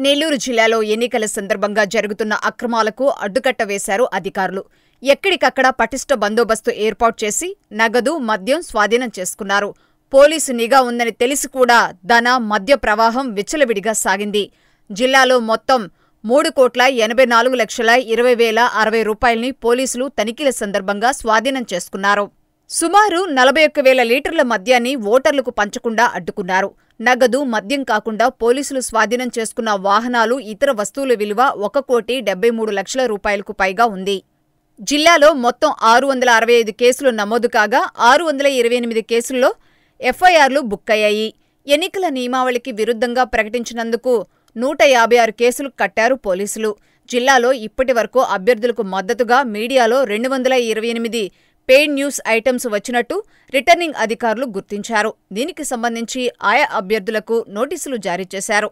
నెల్లూరు జిల్లాలో ఎన్నికల సందర్భంగా జరుగుతున్న అక్రమాలకు అడ్డుకట్ట వేశారు అధికారులు. ఎక్కడికక్కడ పటిష్ట బందోబస్తు ఏర్పాటు చేసి నగదు, మద్యం స్వాధీనం చేసుకున్నారు. పోలీసు నిఘా ఉందని తెలిసి కూడా ధన, మద్య ప్రవాహం విచ్చలవిడిగా సాగింది. జిల్లాలో మొత్తం 3,84,20,060 రూపాయల్ని పోలీసులు తనిఖీల సందర్భంగా స్వాధీనం చేసుకున్నారు. సుమారు 41,000 లీటర్ల మద్యాన్ని ఓటర్లకు పంచకుండా అడ్డుకున్నారు. నగదు, మద్యం కాకుండా పోలీసులు స్వాధీనం చేసుకున్న వాహనాలు, ఇతర వస్తువుల విలువ 1,73,00,000 రూపాయలకు పైగా ఉంది. జిల్లాలో మొత్తం 665 కేసులు నమోదు కాగా 628 కేసుల్లో ఎఫ్ఐఆర్లు బుక్కయ్యాయి. ఎన్నికల నియమావళికి విరుద్ధంగా ప్రకటించినందుకు 156 కేసులు కట్టారు పోలీసులు. జిల్లాలో ఇప్పటి వరకు అభ్యర్థులకు మద్దతుగా మీడియాలో 228 పెయిడ్ న్యూస్ ఐటమ్స్ వచ్చినట్టు రిటర్నింగ్ అధికారులు గుర్తించారు. దీనికి సంబంధించి ఆయా అభ్యర్థులకు నోటీసులు జారీ చేశారు.